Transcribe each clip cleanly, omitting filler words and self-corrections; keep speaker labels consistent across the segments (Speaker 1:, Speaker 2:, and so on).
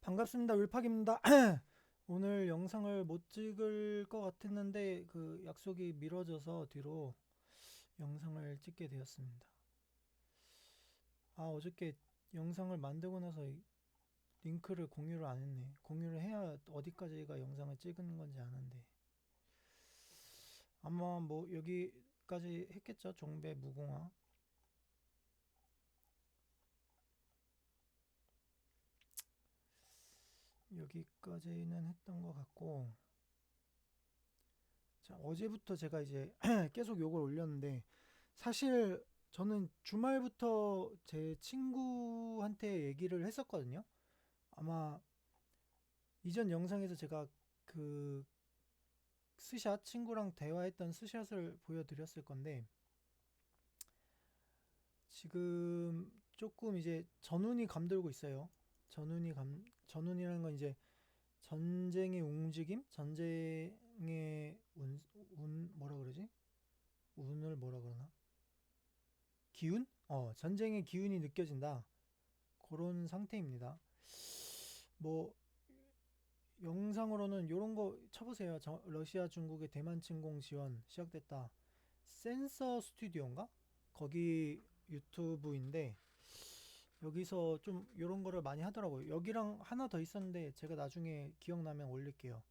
Speaker 1: 반갑습니다. 울팍입니다. 오늘 영상을 못 찍을 것 같았는데 그 약속이 미뤄져서 뒤로 영상을 찍게 되었습니다. 어저께 영상을 만들고 나서 링크를 공유를 안 했네. 공유를 해야 어디까지가 영상을 찍은 건지 아는데. 아마 뭐 여기까지 했겠죠. 종배 무궁화. 여기까지는 했던 것 같고. 자, 어제부터 제가 이제 계속 욕을 올렸는데 사실 저는 주말부터 제 친구한테 얘기를 했었거든요. 아마 이전 영상에서 제가 그 스샷, 친구랑 대화했던 스샷을 보여드렸을 건데 지금 조금 이제 전운이 감돌고 있어요. 전운이라는 건 이제 전쟁의 움직임? 전쟁의 뭐라 그러지? 운을 뭐라 그러나? 기운? 전쟁의 기운이 느껴진다. 그런 상태입니다. 뭐 영상으로는 이런 거 쳐보세요. 러시아 중국의 대만 침공 지원 시작됐다. 센서 스튜디오인가? 거기 유튜브인데 여기서 좀 이런 거를 많이 하더라고요. 여기랑 하나 더 있었는데 제가 나중에 기억나면 올릴게요.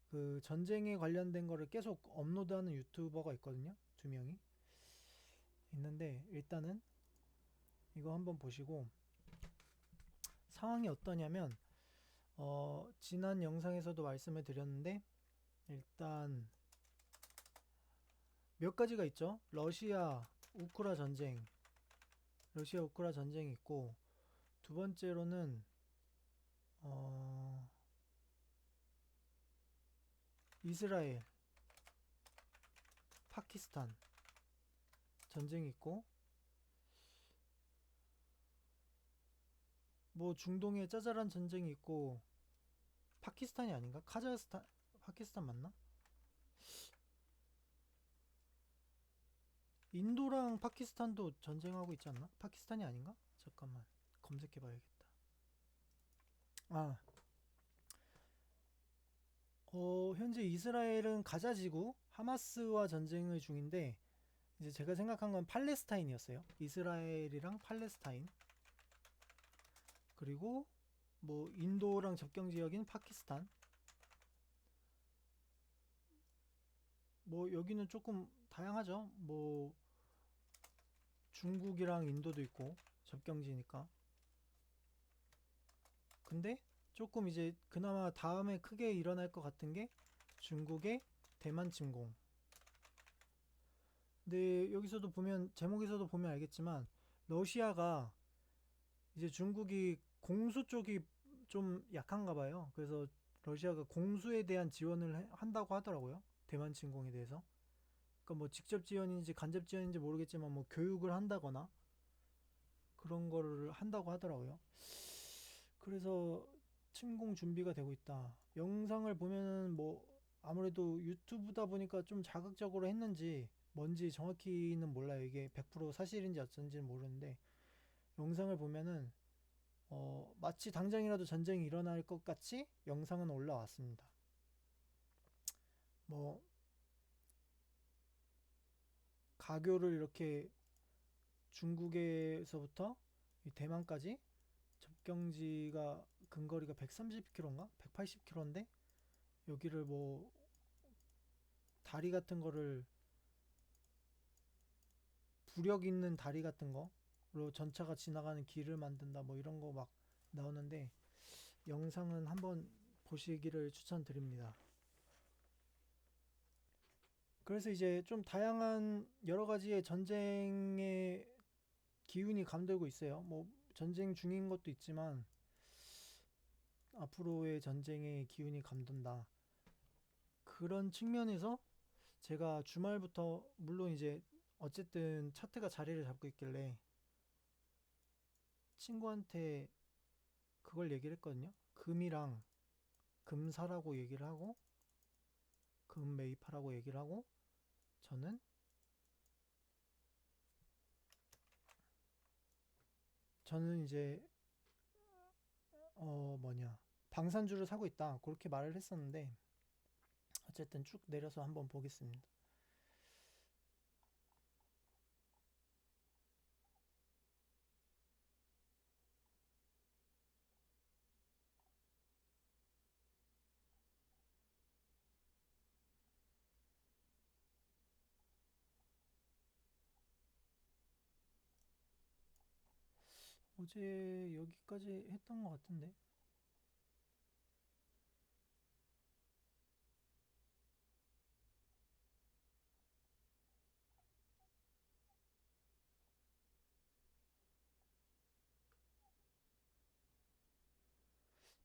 Speaker 1: 그 전쟁에 관련된 거를 계속 업로드하는 유튜버가 있거든요. 두 명이 있는데 일단은 이거 한번 보시고 상황이 어떠냐면 지난 영상에서도 말씀을 드렸는데 일단 몇 가지가 있죠. 러시아 우크라 전쟁이 있고 두 번째로는 어, 이스라엘, 파키스탄 전쟁이 있고 뭐 중동에 짜잘한 전쟁이 있고 파키스탄이 아닌가? 파키스탄 맞나? 인도랑 파키스탄도 전쟁하고 있지 않나? 파키스탄이 아닌가? 잠깐만 검색해 봐야겠다. 아, 현재 이스라엘은 가자 지구 하마스와 전쟁을 중인데 이제 제가 생각한 건 팔레스타인이었어요. 이스라엘이랑 팔레스타인. 그리고 뭐 인도랑 접경 지역인 파키스탄. 뭐 여기는 조금 다양하죠. 뭐 중국이랑 인도도 있고 접경지니까. 근데 조금 이제 그나마 다음에 크게 일어날 것 같은 게 중국의 대만 침공. 근데 여기서도 보면 제목에서도 보면 알겠지만 러시아가 이제 중국이 공수 쪽이 좀 약한가 봐요. 그래서 러시아가 공수에 대한 지원을 한다고 하더라고요. 대만 침공에 대해서. 그러니까 뭐 직접 지원인지 간접 지원인지 모르겠지만 뭐 교육을 한다거나 그런 거를 한다고 하더라고요. 그래서 침공 준비가 되고 있다. 영상을 보면은 뭐 아무래도 유튜브다 보니까 좀 자극적으로 했는지 뭔지 정확히는 몰라요. 이게 100% 사실인지 어쩐지는 모르는데 영상을 보면은 마치 당장이라도 전쟁이 일어날 것 같이 영상은 올라왔습니다. 뭐 가교를 이렇게 중국에서부터 대만까지 접경지가 근거리가 130km인가? 180km인데 여기를 뭐 다리 같은 거를 부력 있는 다리 같은 거로 전차가 지나가는 길을 만든다 뭐 이런 거 막 나오는데 영상은 한번 보시기를 추천드립니다. 그래서 이제 좀 다양한 여러 가지의 전쟁의 기운이 감돌고 있어요. 뭐 전쟁 중인 것도 있지만 앞으로의 전쟁의 기운이 감돈다. 그런 측면에서 제가 주말부터 물론 이제 어쨌든 차트가 자리를 잡고 있길래 친구한테 그걸 얘기를 했거든요. 금이랑 금사라고 얘기를 하고 금 매입하라고 얘기를 하고 저는 이제 뭐냐 방산주를 사고 있다 그렇게 말을 했었는데 어쨌든 쭉 내려서 한번 보겠습니다. 어제 여기까지 했던 것 같은데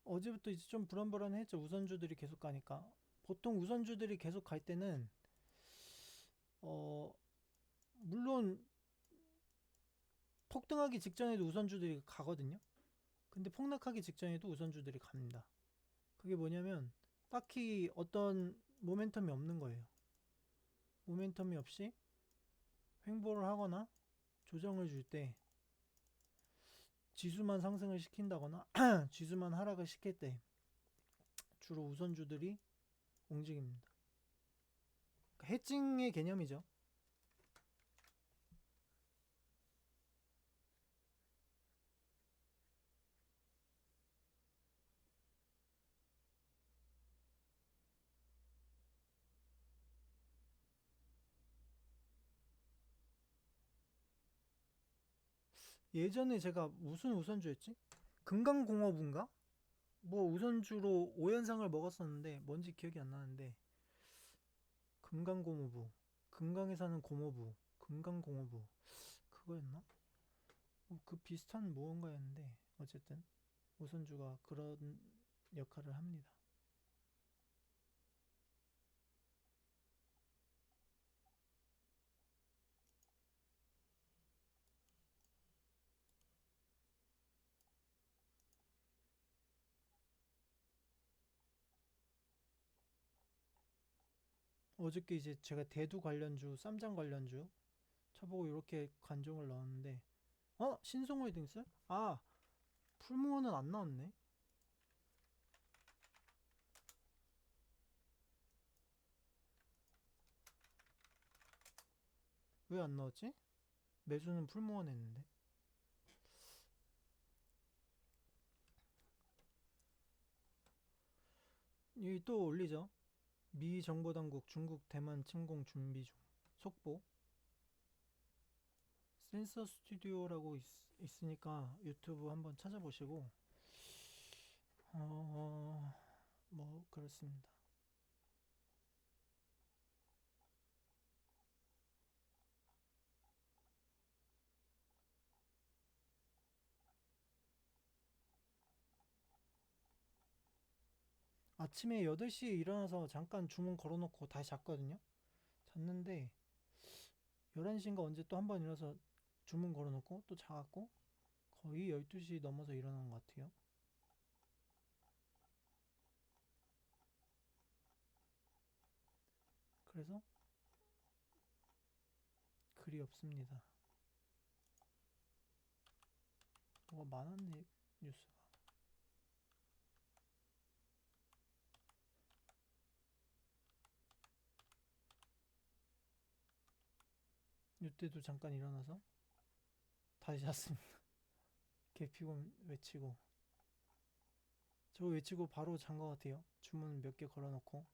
Speaker 1: 어제부터 이제 좀 불안불안했죠. 우선주들이 계속 가니까. 보통 우선주들이 계속 갈 때는 어 물론 폭등하기 직전에도 우선주들이 가거든요. 근데 폭락하기 직전에도 우선주들이 갑니다. 그게 뭐냐면 딱히 어떤 모멘텀이 없는 거예요. 모멘텀이 없이 횡보를 하거나 조정을 줄 때 지수만 상승을 시킨다거나 지수만 하락을 시킬 때 주로 우선주들이 움직입니다. 그러니까 해칭의 개념이죠. 예전에 제가 무슨 우선주였지? 금강공업인가? 뭐 우선주로 5연상을 먹었었는데 뭔지 기억이 안 나는데 금강공업부, 금강에 사는 공업부, 금강공업부 그거였나? 그 비슷한 무언가였는데 어쨌든 우선주가 그런 역할을 합니다. 어저께 이제 제가 대두 관련주, 쌈장 관련주 쳐보고 이렇게 관종을 넣었는데 신성홀딩스? 아 풀무원은 안 나왔네. 왜 안 나왔지? 매수는 풀무원 했는데. 여기 또 올리죠. 미 정보당국 중국 대만 침공 준비 중. 속보. 센서 스튜디오라고 있으니까 유튜브 한번 찾아보시고 뭐 그렇습니다. 아침에 8시에 일어나서 잠깐 주문 걸어놓고 다시 잤거든요. 잤는데 11시인가 언제 또 한 번 일어나서 주문 걸어놓고 또 자갖고 거의 12시 넘어서 일어난 것 같아요. 그래서 글이 없습니다. 뭐가 많았네 뉴스가. 이때도 잠깐 일어나서 다시 잤습니다. 개피곤 외치고 저거 외치고 바로 잔 것 같아요. 주문 몇 개 걸어놓고.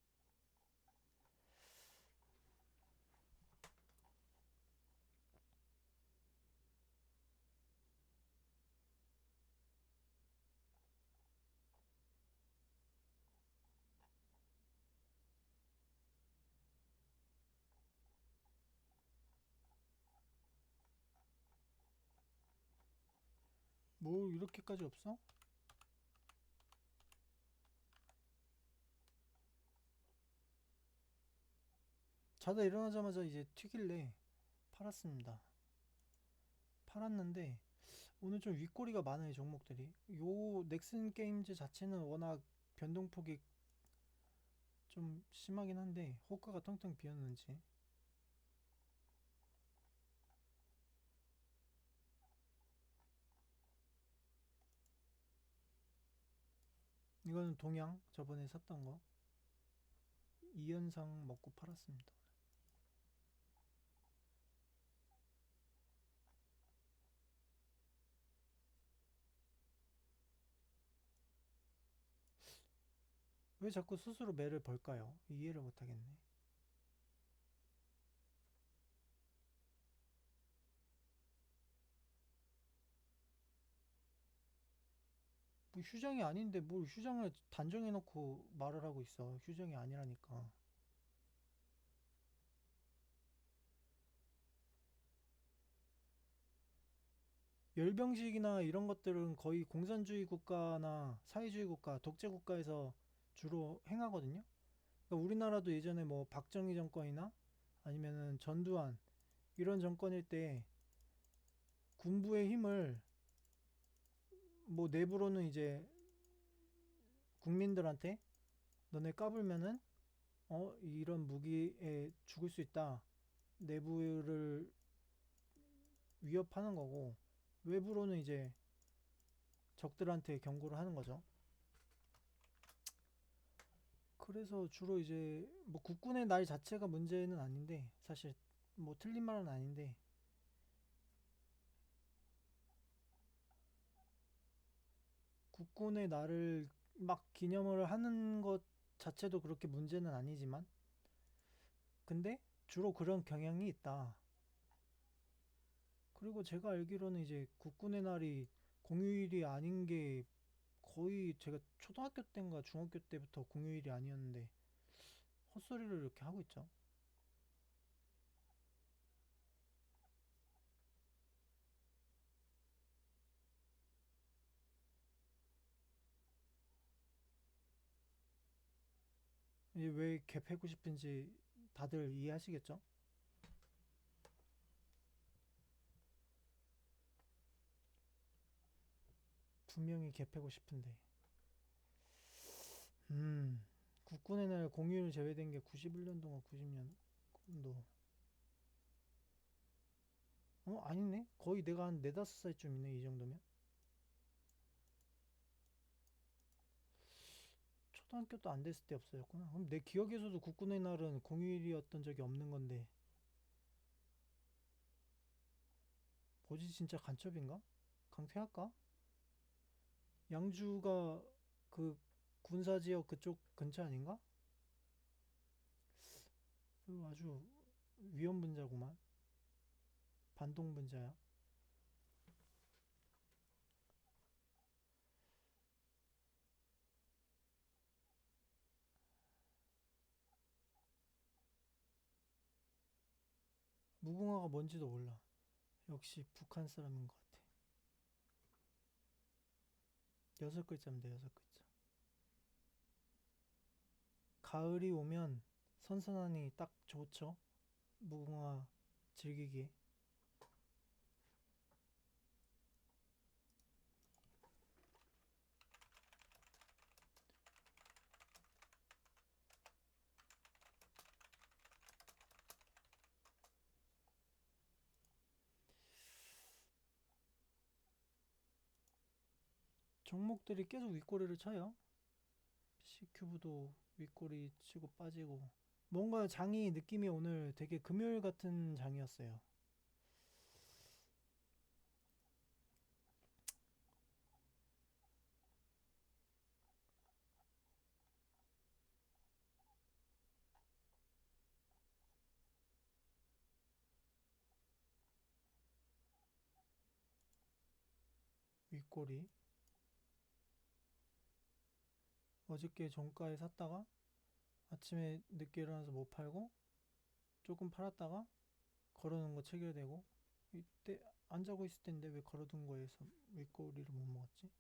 Speaker 1: 뭐 이렇게까지 없어? 자다 일어나자마자 이제 튀길래 팔았습니다. 팔았는데 오늘 좀 윗꼬리가 많아요 종목들이. 요 넥슨 게임즈 자체는 워낙 변동폭이 좀 심하긴 한데 호가가 텅텅 비었는지 이거는 동양 저번에 샀던 거. 2연상 먹고 팔았습니다. 왜 자꾸 스스로 매를 벌까요? 이해를 못하겠네. 뭐 휴장이 아닌데 뭘 휴장을 단정해놓고 말을 하고 있어. 휴장이 아니라니까. 열병식이나 이런 것들은 거의 공산주의 국가나 사회주의 국가, 독재 국가에서 주로 행하거든요. 그러니까 우리나라도 예전에 뭐 박정희 정권이나 아니면은 전두환 이런 정권일 때 군부의 힘을 뭐 내부로는 이제 국민들한테 너네 까불면은 이런 무기에 죽을 수 있다. 내부를 위협하는 거고 외부로는 이제 적들한테 경고를 하는 거죠. 그래서 주로 이제 뭐 국군의 날 자체가 문제는 아닌데 사실 뭐 틀린 말은 아닌데 국군의 날을 막 기념을 하는 것 자체도 그렇게 문제는 아니지만 근데 주로 그런 경향이 있다. 그리고 제가 알기로는 이제 국군의 날이 공휴일이 아닌 게 거의 제가 초등학교 때인가 중학교 때부터 공휴일이 아니었는데 헛소리를 이렇게 하고 있죠. 이제 왜 개패고 싶은지 다들 이해하시겠죠? 분명히 개패고 싶은데. 국군의 날 공휴일 제외된 게 91년도인가 90년도. 아니네. 거의 내가 한 4, 5살쯤이네, 이 정도면. 초등학교도 안 됐을 때 없어졌구나. 그럼 내 기억에서도 국군의 날은 공휴일이었던 적이 없는 건데, 뭐지, 진짜 간첩인가? 강퇴할까? 양주가 그 군사지역 그쪽 근처 아닌가? 아주 위험 분자구만. 반동 분자야. 무궁화가 뭔지도 몰라. 역시 북한 사람인 것 같아. 6글자입니다, 6글자. 가을이 오면 선선하니 딱 좋죠. 무궁화 즐기기. 종목들이 계속 윗꼬리를 쳐요. C큐브도 윗꼬리 치고 빠지고. 뭔가 장이 느낌이 오늘 되게 금요일 같은 장이었어요. 윗꼬리. 어저께 종가에 샀다가 아침에 늦게 일어나서 못 팔고 조금 팔았다가 걸어놓은 거 체결되고 이때 안 자고 있을 텐데 왜 걸어둔 거에서 윗꼬리를 못 먹었지?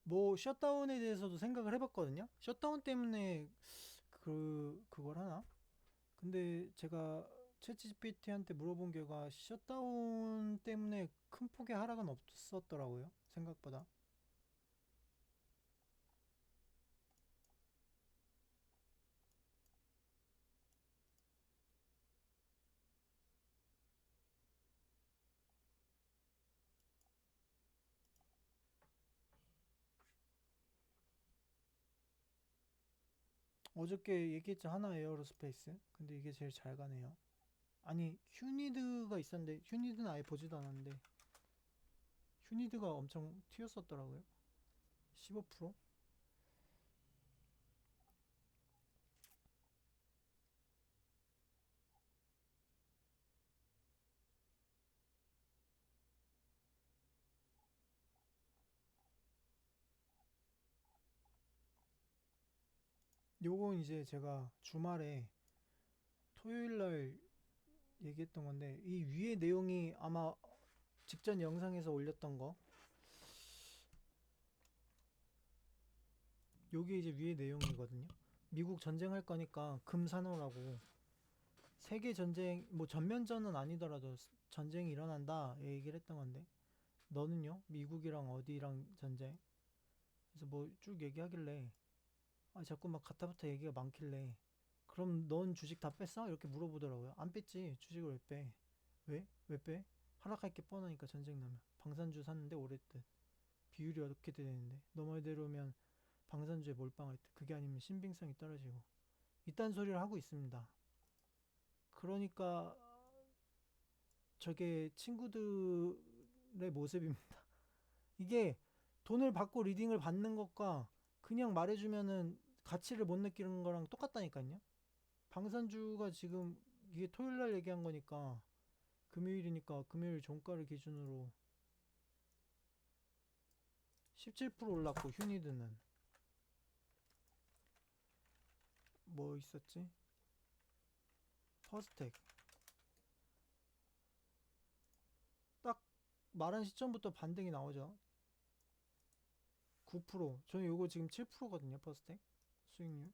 Speaker 1: 뭐 셧다운에 대해서도 생각을 해봤거든요. 셧다운 때문에 그걸 하나? 근데 제가 챗GPT한테 물어본 결과 셧다운 때문에 큰 폭의 하락은 없었더라고요. 생각보다. 어저께 얘기했지, 하나 에어로스페이스. 근데 이게 제일 잘 가네요. 아니, 휴니드가 있었는데, 휴니드는 아예 보지도 않았는데, 휴니드가 엄청 튀었었더라고요. 15%? 요건 이제 제가 주말에 토요일날 얘기했던 건데, 이 위에 내용이 아마 직전 영상에서 올렸던 거, 요게 이제 위에 내용이거든요. 미국 전쟁할 거니까 금 사놓으라고. 세계 전쟁, 뭐 전면전은 아니더라도 전쟁이 일어난다 얘기를 했던 건데, 너는요? 미국이랑 어디랑 전쟁? 그래서 뭐 쭉 얘기하길래, 아, 자꾸 막 가타부타 얘기가 많길래, 그럼 넌 주식 다 뺐어? 이렇게 물어보더라고요. 안 뺐지. 주식을 왜 빼? 왜? 왜 빼? 하락할 게 뻔하니까. 전쟁 나면 방산주 샀는데 오랬듯 비율이 어떻게 되는데, 너 말대로면 방산주에 몰빵할 때, 그게 아니면 신빙성이 떨어지고 이딴 소리를 하고 있습니다. 그러니까 저게 친구들의 모습입니다. 이게 돈을 받고 리딩을 받는 것과 그냥 말해주면은 가치를 못 느끼는 거랑 똑같다니까요. 방산주가 지금, 이게 토요일 날 얘기한 거니까 금요일이니까 금요일 종가를 기준으로 17% 올랐고, 휴니드는 뭐 있었지? 퍼스텍 딱 말한 시점부터 반등이 나오죠. 9%. 저는 요거 지금 7%거든요. 퍼스텍 수익률.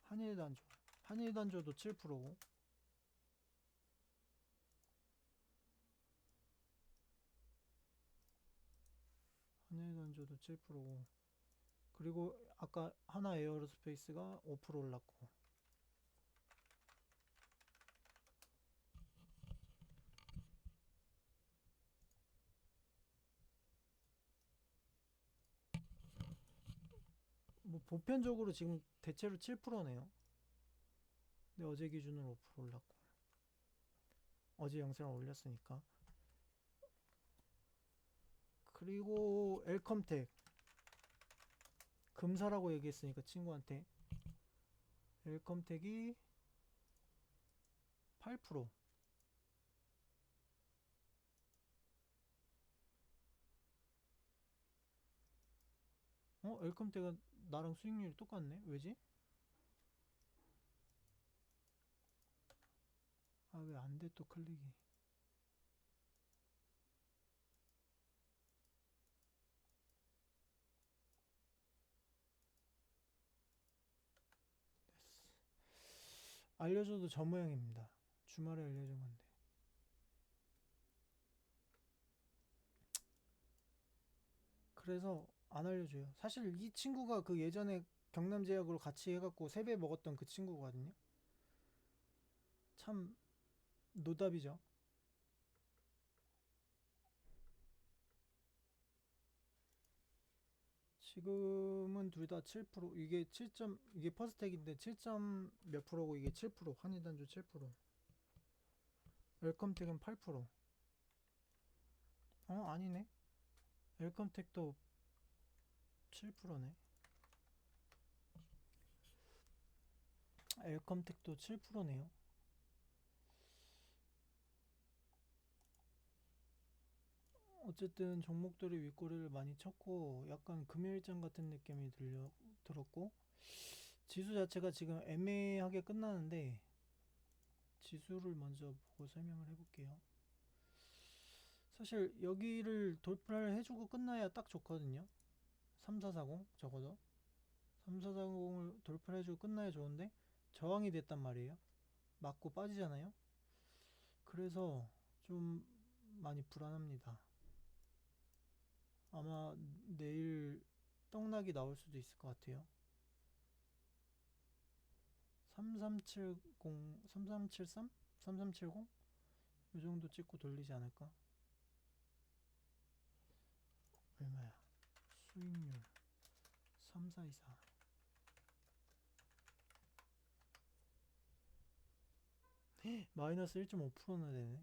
Speaker 1: 한일단조, 한일단조도 7%고, 한일단조도 7%고, 그리고 아까 하나 에어로스페이스가 5% 올랐고. 뭐 보편적으로 지금 대체로 7%네요. 근데 어제 기준으로 5% 올랐고, 어제 영상을 올렸으니까. 그리고 엘컴텍, 금사라고 얘기했으니까 친구한테, 엘컴텍이 8%. 엘컴텍은 나랑 수익률이 똑같네. 왜지? 아, 왜 안 돼 또 클릭이. 알려줘도 저 모양입니다. 주말에 알려준 건데. 그래서 안 알려줘요. 사실 이 친구가 그 예전에 경남제약으로 같이 해갖고 3배 먹었던 그 친구거든요. 참 노답이죠. 지금은 둘 다 7%, 이게 7점, 이게 퍼스텍인데 7점 몇 프로고, 이게 7%, 한일단조 7%, 웰컴텍은 8%. 아니네. 웰컴텍도 7%네. 웰컴텍도 7%네요. 어쨌든 종목들이 윗꼬리를 많이 쳤고, 약간 금요일장 같은 느낌이 들었고, 지수 자체가 지금 애매하게 끝나는데, 지수를 먼저 보고 설명을 해볼게요. 사실 여기를 돌파를 해주고 끝나야 딱 좋거든요. 3440 적어도 3440을 돌파를 해주고 끝나야 좋은데, 저항이 됐단 말이에요. 맞고 빠지잖아요. 그래서 좀 많이 불안합니다. 아마 내일 떡락이 나올 수도 있을 것 같아요. 3370, 3373? 3370? 이 정도 찍고 돌리지 않을까? 얼마야? 수익률 3, 4, 2, 4. 마이너스 1.5%나 되네.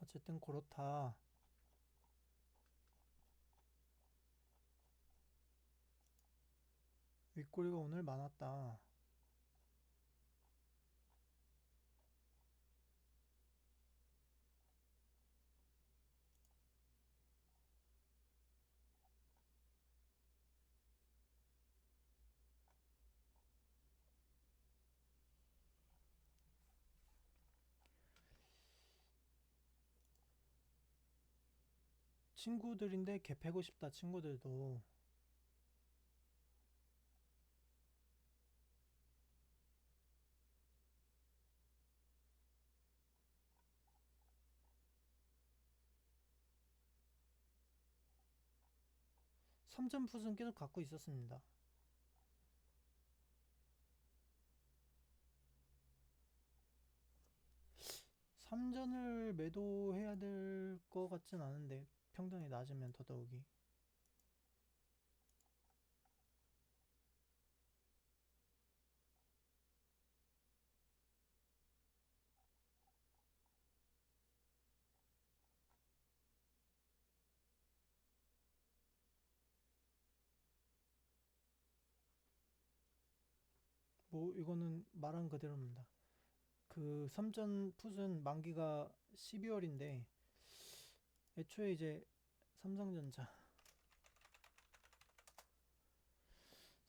Speaker 1: 어쨌든 그렇다. 윗꼬리가 오늘 많았다. 친구들인데 개 패고 싶다. 친구들도. 삼점 풋은 계속 갖고 있었습니다. 삼전을 매도해야 될 것 같진 않은데 평단이 낮으면 더더욱이. 뭐 이거는 말한 그대로입니다. 그 삼전 풋은 만기가 12월인데 애초에 이제 삼성전자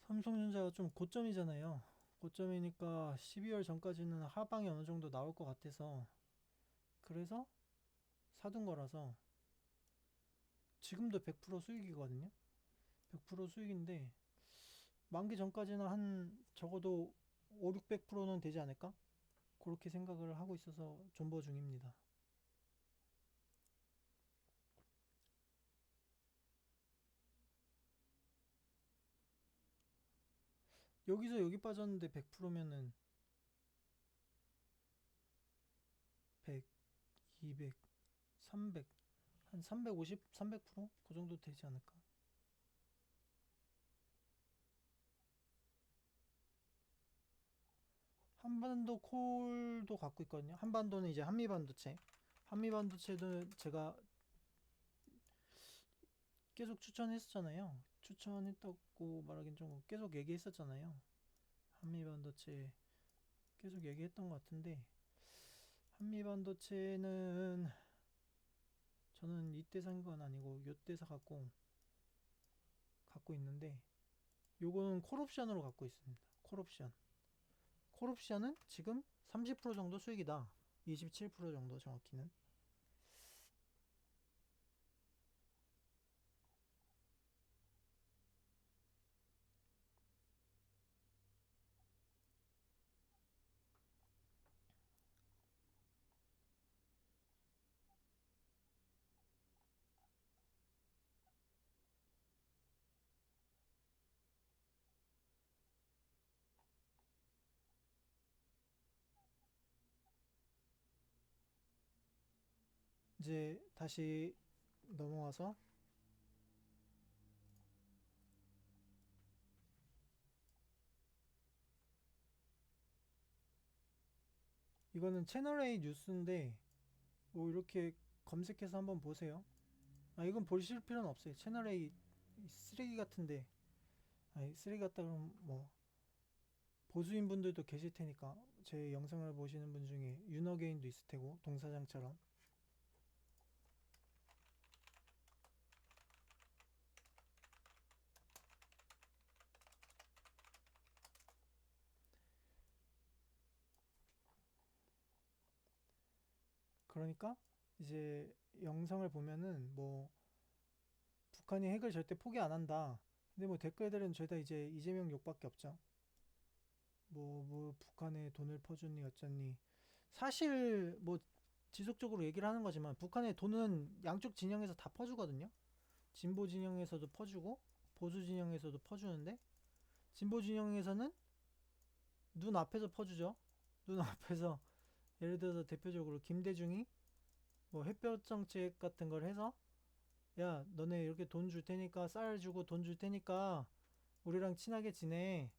Speaker 1: 삼성전자가 좀 고점이잖아요. 고점이니까 12월 전까지는 하방이 어느 정도 나올 것 같아서 그래서 사둔 거라서 지금도 100% 수익이거든요. 100% 수익인데 만기 전까지는 한 적어도 5, 600%는 되지 않을까? 그렇게 생각을 하고 있어서 존버 중입니다. 여기서 여기 빠졌는데 100%면은 100, 200, 300, 한 350, 300%? 그 정도 되지 않을까? 한반도 콜도 갖고 있거든요. 한반도는 이제 한미반도체. 한미반도체도 제가 계속 추천했었잖아요. 추천했다고 말하긴 좀 계속 얘기했었잖아요. 한미반도체 계속 얘기했던 것 같은데 한미반도체는 저는 이때 산 건 아니고 요때 갖고 있는데 요거는 콜옵션으로 갖고 있습니다. 콜옵션. 콜옵션은 지금 30% 정도 수익이다. 27% 정도 정확히는. 이제 다시 넘어와서 이거는 채널A 뉴스인데 뭐 이렇게 검색해서 한번 보세요. 아 이건 보실 필요는 없어요. 채널A 쓰레기 같은데 아니 쓰레기 같다 그러면 뭐 보수인 분들도 계실 테니까 제 영상을 보시는 분 중에 윤어게인도 있을 테고 동사장처럼 그러니까 이제 영상을 보면은 뭐 북한이 핵을 절대 포기 안 한다. 근데 뭐 댓글들은 죄다 이제 이재명 욕밖에 없죠. 뭐 북한에 돈을 퍼주니 어쩌니 사실 뭐 지속적으로 얘기를 하는 거지만 북한의 돈은 양쪽 진영에서 다 퍼주거든요. 진보 진영에서도 퍼주고 보수 진영에서도 퍼주는데 진보 진영에서는 눈 앞에서 퍼주죠. 눈앞에서 예를 들어서 대표적으로 김대중이 뭐 햇볕 정책 같은 걸 해서 야 너네 이렇게 돈 줄 테니까 쌀 주고 돈 줄 테니까 우리랑 친하게 지내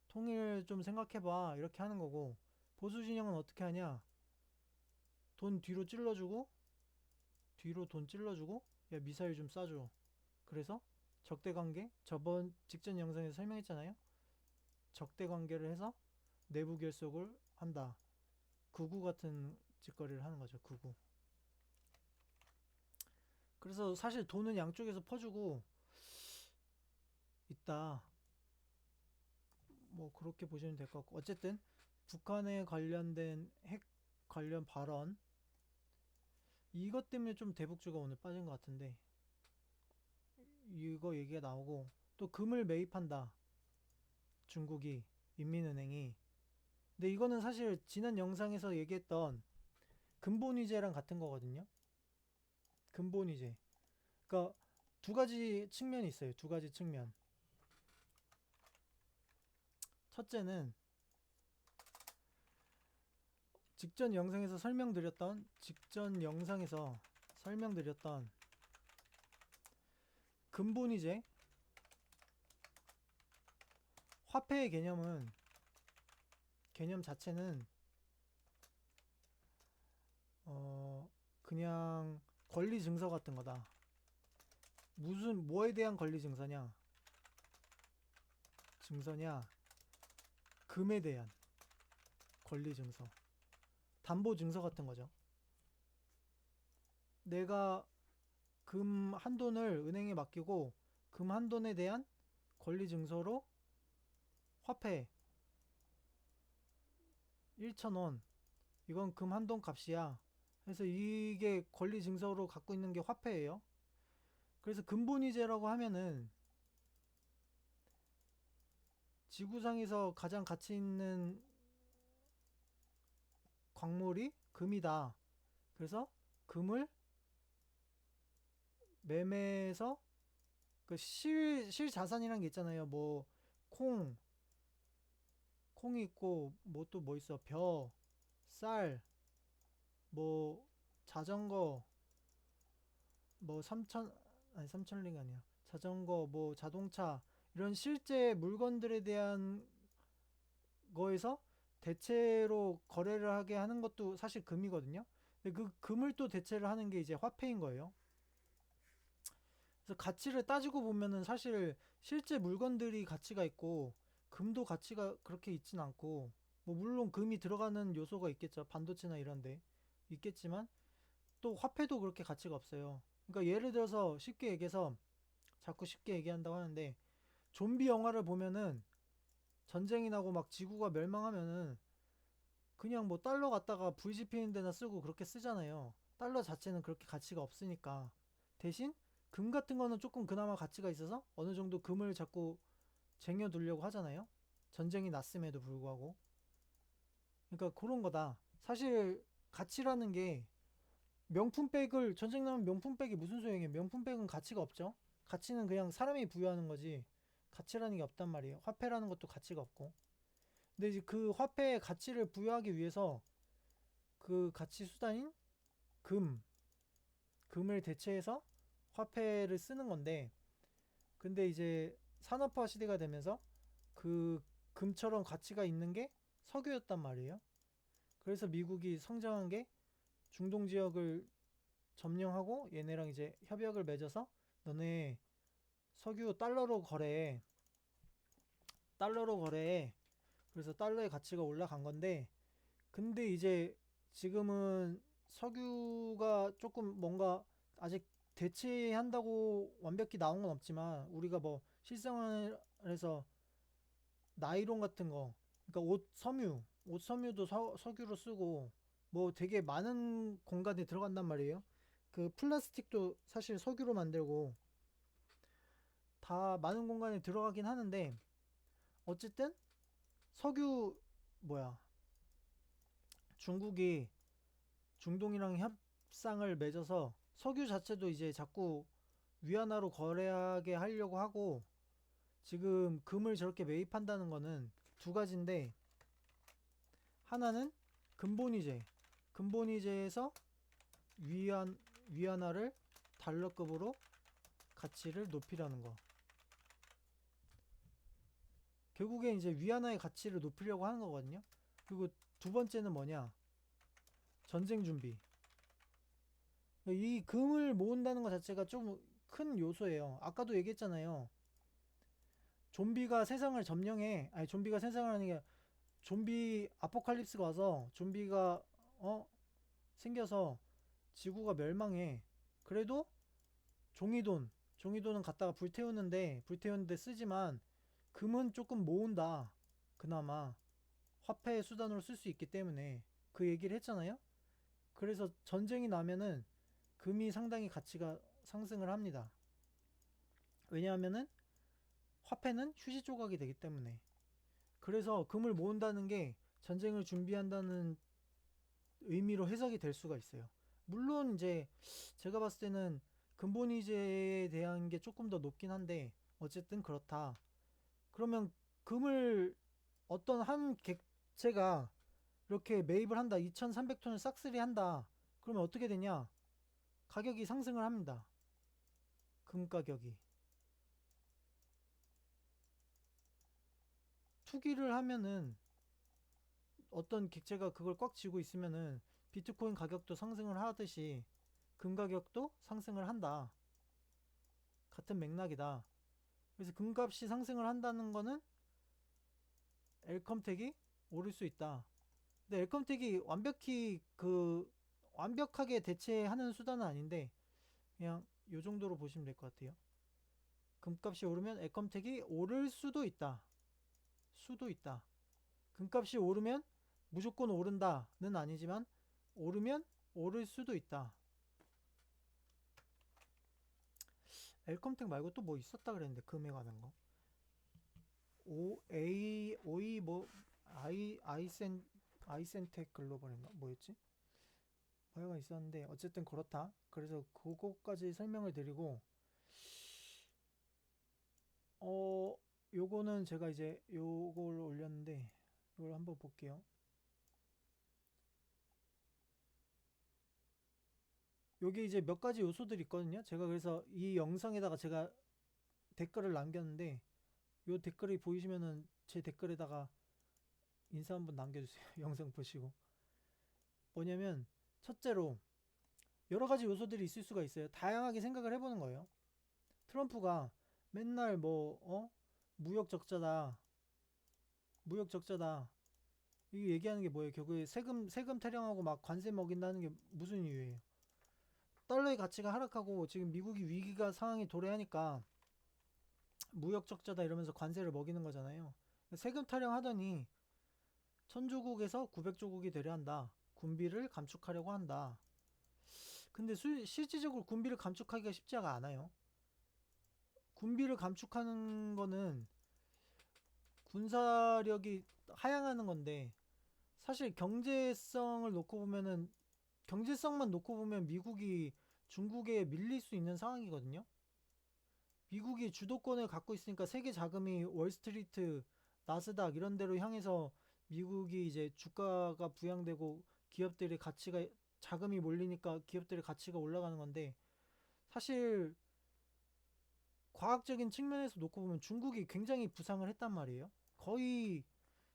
Speaker 1: 통일 좀 생각해봐 이렇게 하는 거고 보수 진영은 어떻게 하냐 돈 뒤로 돈 찔러주고 야 미사일 좀 쏴줘 그래서 적대 관계 저번 직전 영상에서 설명했잖아요 적대 관계를 해서 내부 결속을 한다 극우 같은 짓거리를 하는 거죠 극우 그래서 사실 돈은 양쪽에서 퍼주고 있다 뭐 그렇게 보시면 될 것 같고 어쨌든 북한에 관련된 핵 관련 발언 이것 때문에 좀 대북주가 오늘 빠진 것 같은데 이거 얘기가 나오고 또 금을 매입한다 중국이 인민은행이 근데 이거는 사실 지난 영상에서 얘기했던 근본위제랑 같은 거거든요 근본위제 그러니까 두 가지 측면이 있어요 두 가지 측면 첫째는 직전 영상에서 설명드렸던 근본위제 화폐의 개념 자체는 그냥 권리 증서 같은 거다. 무슨 뭐에 대한 권리 증서냐? 금에 대한 권리 증서. 담보 증서 같은 거죠. 내가 금 한돈을 은행에 맡기고 금 한돈에 대한 권리 증서로 화폐 1,000원 이건 금 한돈 값이야. 그래서 이게 권리 증서로 갖고 있는 게 화폐예요. 그래서 근본위제라고 하면은 지구상에서 가장 가치 있는 광물이 금이다. 그래서 금을 매매해서 그 실자산이란 게 있잖아요. 뭐 콩이 있고 뭐 또 뭐 있어? 쌀, 뭐 자전거, 뭐 삼천링 아니야. 자전거, 뭐 자동차 이런 실제 물건들에 대한 거에서 대체로 거래를 하게 하는 것도 사실 금이거든요. 근데 그 금을 또 대체를 하는 게 이제 화폐인 거예요. 그래서 가치를 따지고 보면은 사실 실제 물건들이 가치가 있고 금도 가치가 그렇게 있진 않고 뭐 물론 금이 들어가는 요소가 있겠죠. 반도체나 이런데 있겠지만 또 화폐도 그렇게 가치가 없어요. 그러니까 예를 들어서 쉽게 얘기해서 자꾸 쉽게 얘기한다고 하는데 좀비 영화를 보면은 전쟁이 나고 막 지구가 멸망하면은 그냥 뭐 달러 갖다가 불 지피는 데나 쓰고 그렇게 쓰잖아요. 달러 자체는 그렇게 가치가 없으니까. 대신 금 같은 거는 조금 그나마 가치가 있어서 어느 정도 금을 자꾸 쟁여두려고 하잖아요. 전쟁이 났음에도 불구하고. 그러니까 그런 거다. 사실 가치라는 게 전쟁 나면 명품백이 무슨 소용이에요? 명품백은 가치가 없죠. 가치는 그냥 사람이 부여하는 거지. 가치라는 게 없단 말이에요. 화폐라는 것도 가치가 없고. 근데 이제 그 화폐의 가치를 부여하기 위해서 그 가치 수단인 금, 금을 대체해서 화폐를 쓰는 건데, 근데 이제 산업화 시대가 되면서 그 금처럼 가치가 있는 게 석유였단 말이에요. 그래서 미국이 성장한 게 중동 지역을 점령하고 얘네랑 이제 협약을 맺어서 너네 석유 달러로 거래해. 그래서 달러의 가치가 올라간 건데, 근데 이제 지금은 석유가 조금 뭔가 아직 대체한다고 완벽히 나온 건 없지만 우리가 뭐 실생활에서 나이론 같은 거 그러니까 옷 섬유도 석유로 쓰고 뭐 되게 많은 공간에 들어간단 말이에요. 그 플라스틱도 사실 석유로 만들고 다 많은 공간에 들어가긴 하는데 어쨌든 석유 뭐야 중국이 중동이랑 협상을 맺어서 석유 자체도 이제 자꾸 위안화로 거래하게 하려고 하고 지금 금을 저렇게 매입한다는 거는 두 가지인데 하나는 근본위제. 근본위제에서 위안화를 달러급으로 가치를 높이라는 거. 결국에 이제 위안화의 가치를 높이려고 하는 거거든요. 그리고 두 번째는 뭐냐? 전쟁 준비. 이 금을 모은다는 것 자체가 좀 큰 요소예요. 아까도 얘기했잖아요. 좀비가 세상을 점령해. 아니, 좀비가 세상을 하는 게 좀비 아포칼립스가 와서 좀비가 생겨서 지구가 멸망해. 그래도 종이돈은 갖다가 불태우는데 쓰지만 금은 조금 모은다. 그나마 화폐의 수단으로 쓸 수 있기 때문에 그 얘기를 했잖아요. 그래서 전쟁이 나면은 금이 상당히 가치가 상승을 합니다. 왜냐하면은 화폐는 휴지 조각이 되기 때문에. 그래서 금을 모은다는 게 전쟁을 준비한다는 의미로 해석이 될 수가 있어요. 물론 이제 제가 봤을 때는 근본이제에 대한 게 조금 더 높긴 한데 어쨌든 그렇다. 그러면 금을 어떤 한 객체가 이렇게 매입을 한다. 2300톤을 싹쓸이 한다. 그러면 어떻게 되냐? 가격이 상승을 합니다. 금 가격이. 투기를 하면은 어떤 객체가 그걸 꽉 쥐고 있으면은 비트코인 가격도 상승을 하듯이 금 가격도 상승을 한다. 같은 맥락이다. 그래서 금값이 상승을 한다는 거는 엘컴택이 오를 수 있다. 근데 엘컴택이 완벽하게 대체하는 수단은 아닌데 그냥 요 정도로 보시면 될 것 같아요. 금값이 오르면 엘컴택이 오를 수도 있다. 수도 있다. 금값이 오르면 무조건 오른다는 아니지만 오르면 오를 수도 있다. 엘컴텍 말고 또 뭐 있었다 그랬는데 금에 관한 거. 오이 뭐 아이센텍 글로벌인가 뭐였지? 뭐가 있었는데 어쨌든 그렇다. 그래서 그거까지 설명을 드리고 어 요거는 제가 이제 요걸 올렸는데 이걸 한번 볼게요. 여기 이제 몇 가지 요소들이 있거든요. 제가 그래서 이 영상에다가 제가 댓글을 남겼는데 요 댓글이 보이시면은 제 댓글에다가 인사 한번 남겨주세요. 영상 보시고. 뭐냐면 첫째로 여러 가지 요소들이 있을 수가 있어요. 다양하게 생각을 해보는 거예요. 트럼프가 맨날 무역 적자다, 무역 적자다. 이 얘기하는 게 뭐예요? 결국에 세금 타령하고 막 관세 먹인다는 게 무슨 이유예요? 달러의 가치가 하락하고 지금 미국이 위기가 상황이 도래하니까 무역 적자다 이러면서 관세를 먹이는 거잖아요. 세금 타령하더니 천조국에서 900조국이 되려 한다. 군비를 감축하려고 한다. 근데 실질적으로 군비를 감축하기가 쉽지가 않아요. 군비를 감축하는 거는 군사력이 하향하는 건데 사실 경제성만 놓고 보면 미국이 중국에 밀릴 수 있는 상황이거든요. 미국이 주도권을 갖고 있으니까 세계 자금이 월스트리트, 나스닥 이런 데로 향해서 미국이 이제 주가가 부양되고 기업들의 가치가 자금이 몰리니까 기업들의 가치가 올라가는 건데 사실 과학적인 측면에서 놓고 보면 중국이 굉장히 부상을 했단 말이에요. 거의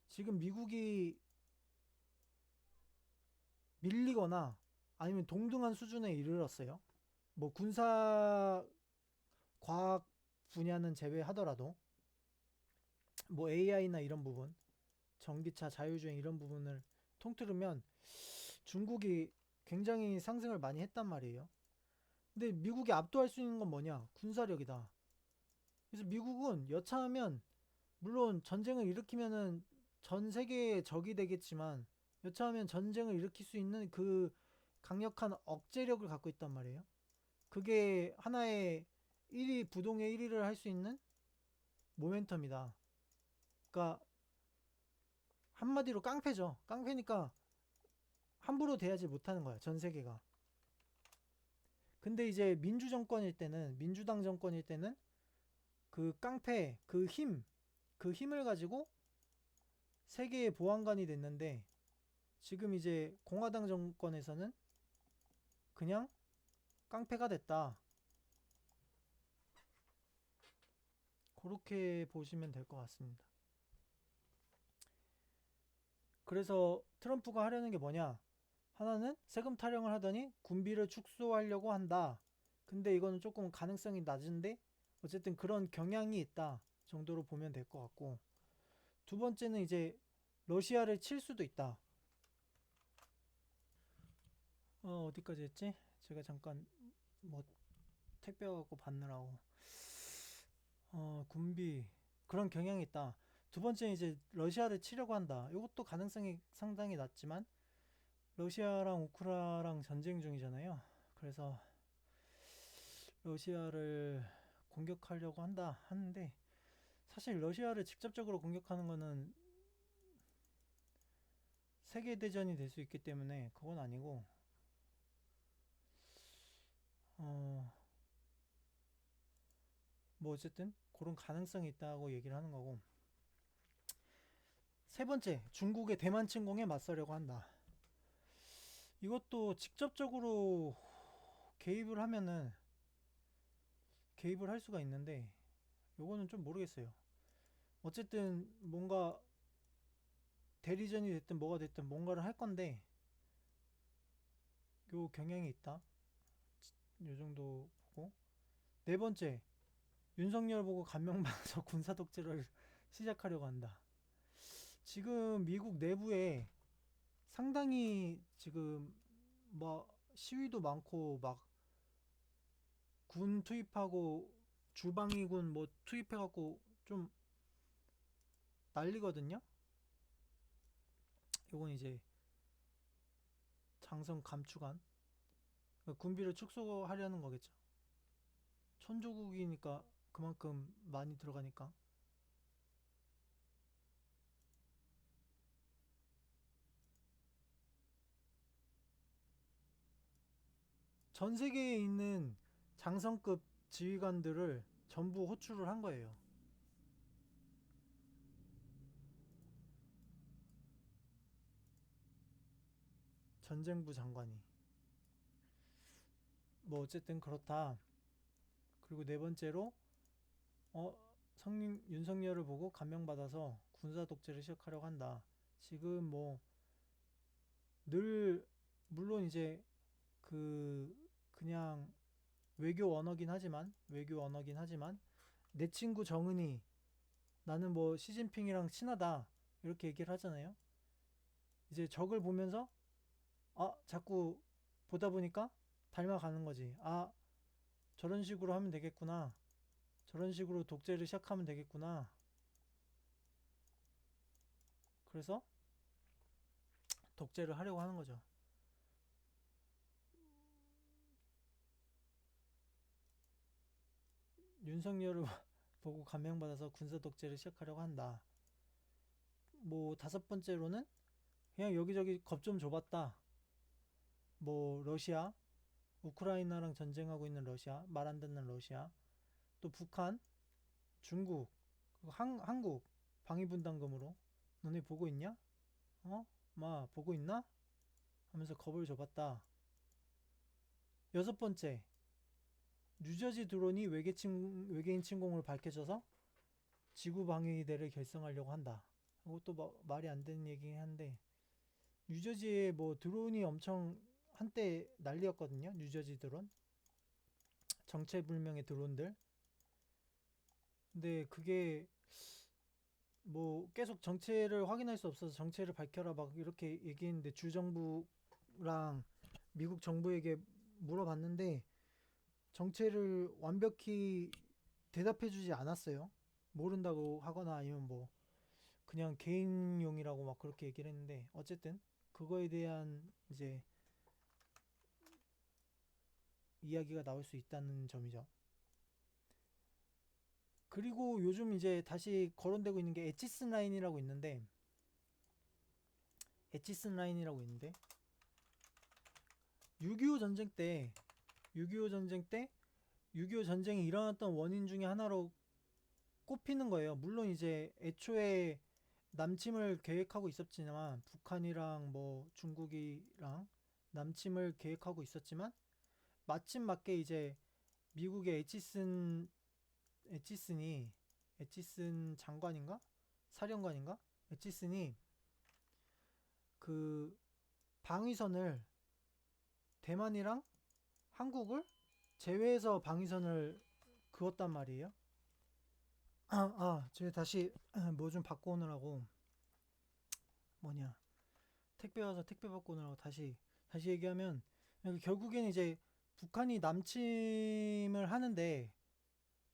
Speaker 1: 지금 미국이 밀리거나 아니면 동등한 수준에 이르렀어요. 뭐 군사 과학 분야는 제외하더라도 뭐 AI나 이런 부분, 전기차 자율주행 이런 부분을 통틀으면 중국이 굉장히 상승을 많이 했단 말이에요. 근데 미국이 압도할 수 있는 건 뭐냐? 군사력이다. 그래서 미국은 여차하면 물론 전쟁을 일으키면은 전 세계의 적이 되겠지만 여차하면 전쟁을 일으킬 수 있는 그 강력한 억제력을 갖고 있단 말이에요. 그게 하나의 부동의 1위를 할 수 있는 모멘텀이다. 그러니까 한마디로 깡패죠. 깡패니까 함부로 대하지 못하는 거야. 전 세계가. 근데 이제 민주당 정권일 때는 그 깡패, 그 힘을 가지고 세계의 보안관이 됐는데 지금 이제 공화당 정권에서는 그냥 깡패가 됐다. 그렇게 보시면 될 것 같습니다. 그래서 트럼프가 하려는 게 뭐냐? 하나는 세금 타령을 하더니 군비를 축소하려고 한다. 근데 이거는 조금 가능성이 낮은데 어쨌든 그런 경향이 있다 정도로 보면 될 것 같고, 두 번째는 이제 러시아를 칠 수도 있다. 어디까지 했지? 제가 잠깐 뭐 택배 갖고 받느라고. 군비 그런 경향이 있다. 두 번째는 이제 러시아를 치려고 한다. 이것도 가능성이 상당히 낮지만 러시아랑 우크라이나랑 전쟁 중이잖아요. 그래서 러시아를 공격하려고 한다 하는데, 사실 러시아를 직접적으로 공격하는 거는 세계대전이 될 수 있기 때문에 그건 아니고, 어, 뭐 어쨌든 그런 가능성이 있다고 얘기를 하는 거고, 세 번째, 중국의 대만 침공에 맞서려고 한다. 이것도 직접적으로 개입을 하면은 개입을 할 수가 있는데, 요거는 좀 모르겠어요. 어쨌든 뭔가 대리전이 됐든 뭐가 됐든 뭔가를 할 건데, 요 경향이 있다. 요 정도 보고. 네 번째, 윤석열 보고 감명받아서 군사 독재를 시작하려고 한다. 지금 미국 내부에 상당히 지금 뭐 시위도 많고 막 군 투입하고 주방위군 뭐 투입해갖고 좀 난리거든요. 요건 이제 장성 감축안 군비를 축소하려는 거겠죠. 천조국이니까 그만큼 많이 들어가니까. 전 세계에 있는 장성급 지휘관들을 전부 호출을 한 거예요. 전쟁부 장관이. 뭐 어쨌든 그렇다. 그리고 네 번째로 성님 윤석열을 보고 감명받아서 군사 독재를 시작하려고 한다. 지금 뭐 늘 물론 이제 그 그냥 외교 언어긴 하지만 내 친구 정은이 나는 뭐 시진핑이랑 친하다 이렇게 얘기를 하잖아요. 이제 적을 보면서 자꾸 보다 보니까 닮아가는 거지. 저런 식으로 하면 되겠구나. 저런 식으로 독재를 시작하면 되겠구나. 그래서 독재를 하려고 하는 거죠. 윤석열을 보고 감명받아서 군사 독재를 시작하려고 한다. 뭐 다섯 번째로는 그냥 여기저기 겁 좀 줘봤다. 뭐 러시아, 우크라이나랑 전쟁하고 있는 러시아, 말 안 듣는 러시아, 또 북한, 중국, 한국 방위분담금으로 너네 보고 있냐? 보고 있나? 하면서 겁을 줘봤다. 여섯 번째, 뉴저지 드론이 외계인 침공을 밝혀져서 지구 방위대를 결성하려고 한다. 이것도 말이 안 되는 얘기긴 한데, 뉴저지에 뭐 드론이 엄청 한때 난리였거든요. 뉴저지 드론, 정체불명의 드론들. 근데 그게 뭐 계속 정체를 확인할 수 없어서 정체를 밝혀라 막 이렇게 얘기했는데, 주정부랑 미국 정부에게 물어봤는데 정체를 완벽히 대답해주지 않았어요. 모른다고 하거나 아니면 뭐 그냥 개인용이라고 막 그렇게 얘기를 했는데, 어쨌든 그거에 대한 이제 이야기가 나올 수 있다는 점이죠. 그리고 요즘 이제 다시 거론되고 있는 게 엣지슨 라인이라고 있는데 6.25 전쟁 때 6.25 전쟁 때 6.25 전쟁이 일어났던 원인 중에 하나로 꼽히는 거예요. 물론 이제 애초에 남침을 계획하고 있었지만 북한이랑 뭐 중국이랑 남침을 계획하고 있었지만 마침 맞게 이제 미국의 에치슨이 에치슨 장관인가 사령관인가 에치슨이 그 방위선을 대만이랑 한국을 제외해서 방위선을 그었단 말이에요. 제가 다시 뭐 좀 받고 오느라고 뭐냐 택배 와서 택배 받고 오느라고 다시 얘기하면 결국엔 이제 북한이 남침을 하는데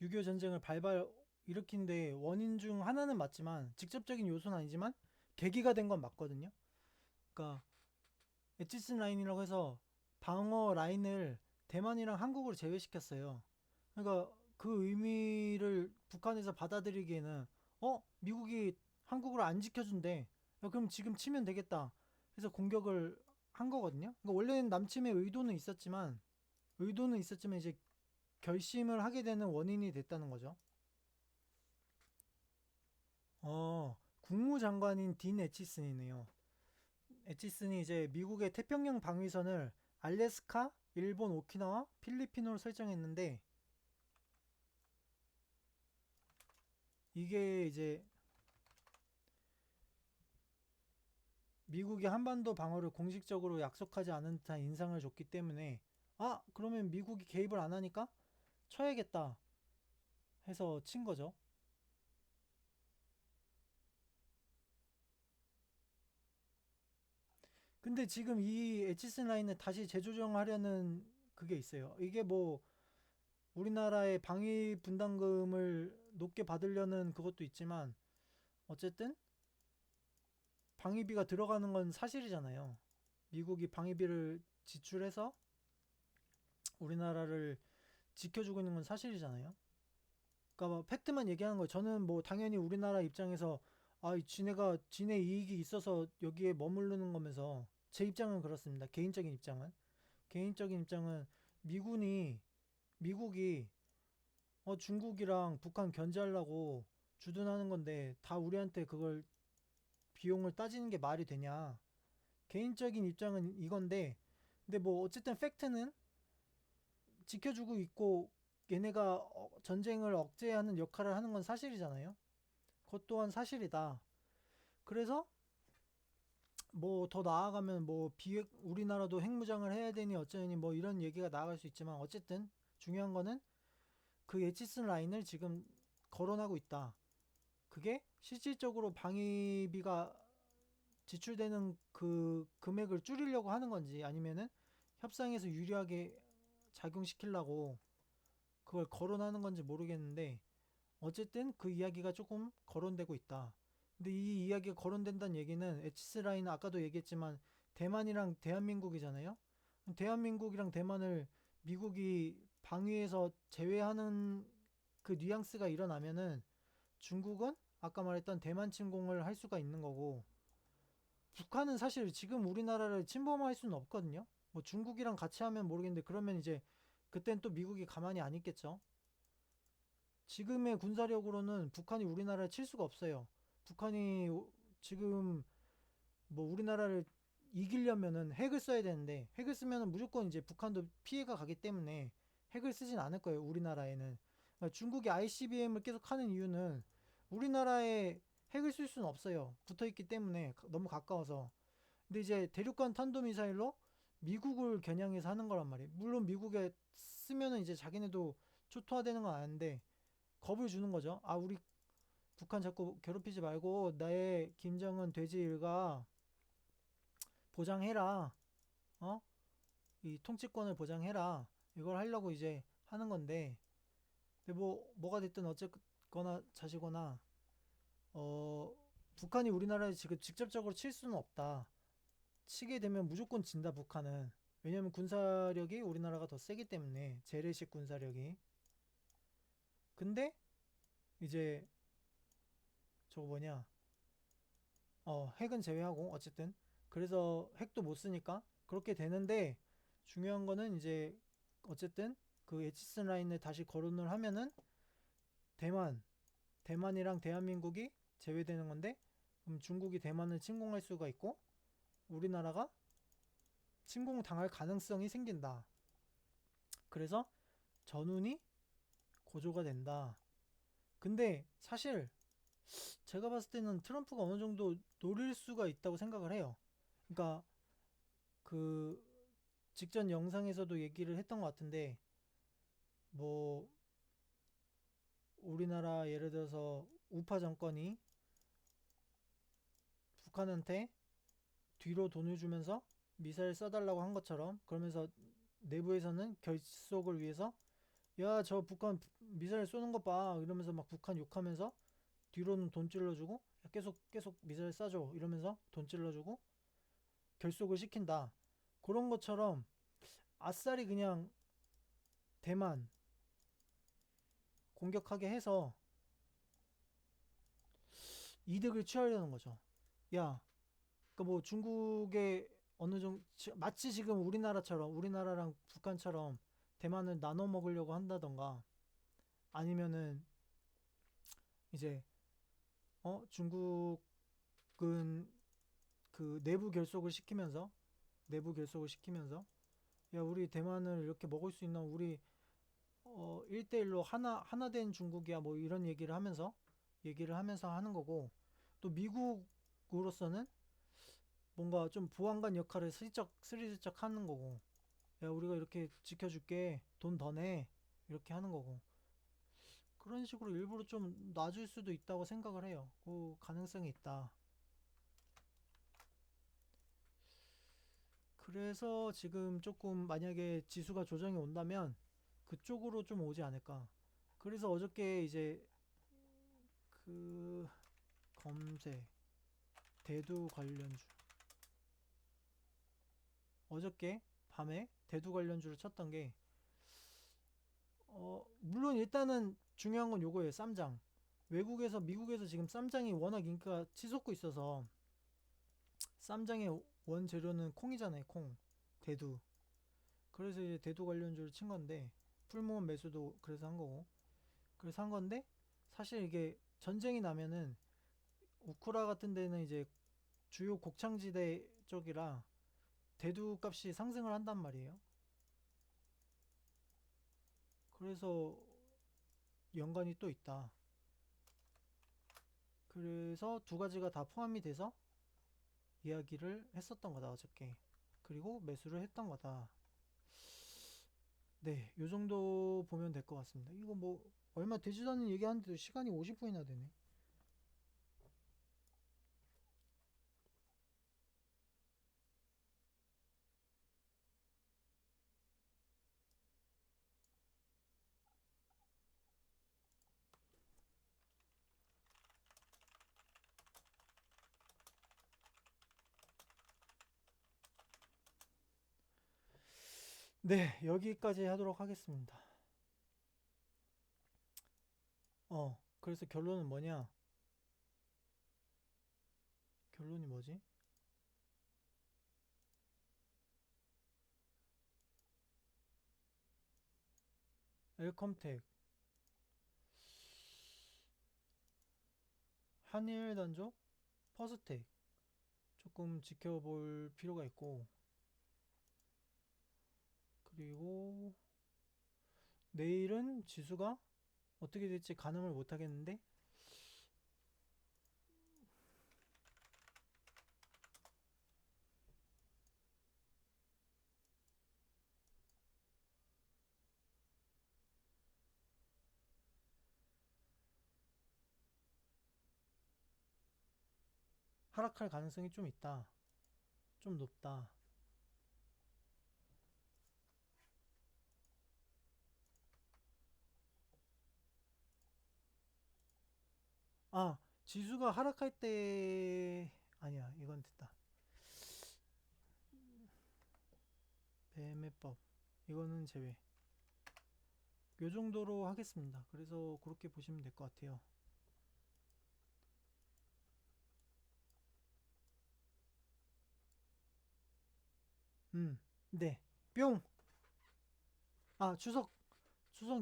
Speaker 1: 6.25 전쟁을 발발 일으킨데 원인 중 하나는 맞지만 직접적인 요소는 아니지만 계기가 된 건 맞거든요. 그러니까 엣지슨 라인이라고 해서 방어 라인을 대만이랑 한국으로 제외시켰어요. 그러니까 그 의미를 북한에서 받아들이기에는 미국이 한국을 안 지켜준대. 야, 그럼 지금 치면 되겠다. 해서 공격을 한 거거든요. 그러니까 원래는 남침의 의도는 있었지만 이제 결심을 하게 되는 원인이 됐다는 거죠. 국무장관인 딘 에치슨이네요. 에치슨이 이제 미국의 태평양 방위선을 알래스카, 일본 오키나와, 필리핀으로 설정했는데 이게 이제 미국이 한반도 방어를 공식적으로 약속하지 않은 듯한 인상을 줬기 때문에 그러면 미국이 개입을 안 하니까 쳐야겠다 해서 친 거죠. 근데 지금 이 에치슨 라인을 다시 재조정하려는 그게 있어요. 이게 뭐 우리나라의 방위 분담금을 높게 받으려는 그것도 있지만 어쨌든 방위비가 들어가는 건 사실이잖아요. 미국이 방위비를 지출해서 우리나라를 지켜주고 있는 건 사실이잖아요. 그러니까 뭐 팩트만 얘기하는 거예요. 저는 뭐 당연히 우리나라 입장에서 지네 이익이 있어서 여기에 머무르는 거면서 제 입장은 그렇습니다. 개인적인 입장은 미국이 중국이랑 북한 견제하려고 주둔하는 건데 다 우리한테 그걸 비용을 따지는 게 말이 되냐. 개인적인 입장은 이건데 근데 뭐 어쨌든 팩트는 지켜주고 있고 얘네가 전쟁을 억제하는 역할을 하는 건 사실이잖아요. 그것 또한 사실이다. 그래서 뭐 더 나아가면 뭐 비핵 우리나라도 핵무장을 해야 되니 어쩌니 뭐 이런 얘기가 나아갈 수 있지만 어쨌든 중요한 거는 그 예치슨 라인을 지금 거론하고 있다. 그게 실질적으로 방위비가 지출되는 그 금액을 줄이려고 하는 건지 아니면은 협상에서 유리하게 작용시키려고 그걸 거론하는 건지 모르겠는데 어쨌든 그 이야기가 조금 거론되고 있다. 근데 이 이야기가 거론된다는 얘기는 에치스 라인은 아까도 얘기했지만 대만이랑 대한민국이잖아요. 대한민국이랑 대만을 미국이 방위에서 제외하는 그 뉘앙스가 일어나면은 중국은 아까 말했던 대만 침공을 할 수가 있는 거고 북한은 사실 지금 우리나라를 침범할 수는 없거든요. 뭐 중국이랑 같이 하면 모르겠는데 그러면 이제 그땐 또 미국이 가만히 안 있겠죠. 지금의 군사력으로는 북한이 우리나라를 칠 수가 없어요. 북한이 지금 뭐 우리나라를 이기려면은 핵을 써야 되는데 핵을 쓰면은 무조건 이제 북한도 피해가 가기 때문에 핵을 쓰진 않을 거예요. 우리나라에는. 그러니까 중국이 ICBM을 계속 하는 이유는 우리나라에 핵을 쓸 수는 없어요. 붙어 있기 때문에 너무 가까워서. 근데 이제 대륙간 탄도미사일로 미국을 겨냥해서 하는 거란 말이에요. 물론 미국에 쓰면은 이제 자기네도 초토화되는 건 아는데 겁을 주는 거죠. 우리 북한 자꾸 괴롭히지 말고 나의 김정은 돼지 일가 보장해라. 어? 이 통치권을 보장해라. 이걸 하려고 이제 하는 건데 근데 뭐가 됐든 어쨌거나 자시거나 어 북한이 우리나라에 지금 직접적으로 칠 수는 없다. 치게 되면 무조건 진다 북한은. 왜냐면 군사력이 우리나라가 더 세기 때문에 재래식 군사력이. 근데 이제 저거 뭐냐 핵은 제외하고 어쨌든 그래서 핵도 못 쓰니까 그렇게 되는데 중요한 거는 이제 어쨌든 그 에치슨 라인을 다시 거론을 하면은 대만 대만이랑 대한민국이 제외되는 건데 그럼 중국이 대만을 침공할 수가 있고 우리나라가 침공당할 가능성이 생긴다. 그래서 전운이 고조가 된다. 근데 사실 제가 봤을 때는 트럼프가 어느 정도 노릴 수가 있다고 생각을 해요. 그러니까 그 직전 영상에서도 얘기를 했던 것 같은데 뭐 우리나라 예를 들어서 우파 정권이 북한한테 뒤로 돈을 주면서 미사일 쏴달라고 한 것처럼 그러면서 내부에서는 결속을 위해서 야 저 북한 미사일 쏘는 거 봐 이러면서 막 북한 욕하면서 뒤로는 돈 찔러주고 야, 계속 미사일 쏴줘 이러면서 돈 찔러주고 결속을 시킨다. 그런 것처럼 아싸리 그냥 대만 공격하게 해서 이득을 취하려는 거죠. 야, 그러니까 뭐 중국의 어느 정도 마치 지금 우리나라처럼 우리나라랑 북한처럼 대만을 나눠 먹으려고 한다던가 아니면은 이제 중국은 그 내부 결속을 시키면서 야 우리 대만을 이렇게 먹을 수 있나 우리 1대1로 하나 된 중국이야 뭐 이런 얘기를 하면서 하는 거고 또 미국으로서는 뭔가 좀 보안관 역할을 스리슬쩍 하는 거고 야 우리가 이렇게 지켜줄게 돈 더 내 이렇게 하는 거고 그런 식으로 일부러 좀 놔줄 수도 있다고 생각을 해요. 그 가능성이 있다. 그래서 지금 조금 만약에 지수가 조정이 온다면 그쪽으로 좀 오지 않을까. 그래서 어저께 이제 그 검색 대두 관련주 어저께 밤에 대두 관련주를 쳤던 게 물론 일단은 중요한 건 요거예요. 쌈장. 외국에서 미국에서 지금 쌈장이 워낙 인기가 치솟고 있어서 쌈장의 원재료는 콩이잖아요. 콩. 대두. 그래서 이제 대두 관련주를 친 건데 풀무원 매수도 그래서 한 거고. 그래서 한 건데 사실 이게 전쟁이 나면은 우크라 같은 데는 이제 주요 곡창지대 쪽이라 대두 값이 상승을 한단 말이에요. 그래서 연관이 또 있다. 그래서 두 가지가 다 포함이 돼서 이야기를 했었던 거다, 어저께. 그리고 매수를 했던 거다. 네, 요 정도 보면 될 것 같습니다. 이거 뭐, 얼마 되지도 않은 얘기 하는데도 시간이 50분이나 되네. 네, 여기까지 하도록 하겠습니다. 그래서 결론은 뭐냐? 결론이 뭐지? 엘컴텍, 한일단조, 퍼스텍 조금 지켜볼 필요가 있고, 그리고 내일은 지수가 어떻게 될지 가늠을 못 하겠는데, 하락할 가능성이 좀 있다. 좀 높다. 아, 지수가 하락할 때, 아니야, 이건 됐다. 매매법. 이거는 제외. 요 정도로 하겠습니다. 그래서 그렇게 보시면 될 것 같아요. 네. 뿅! 아, 추석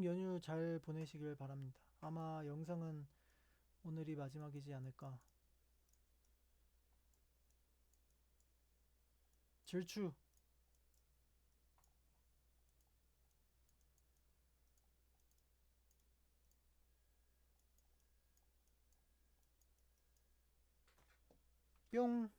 Speaker 1: 연휴 잘 보내시길 바랍니다. 아마 영상은 오늘이 마지막이지 않을까. 질추. 뿅.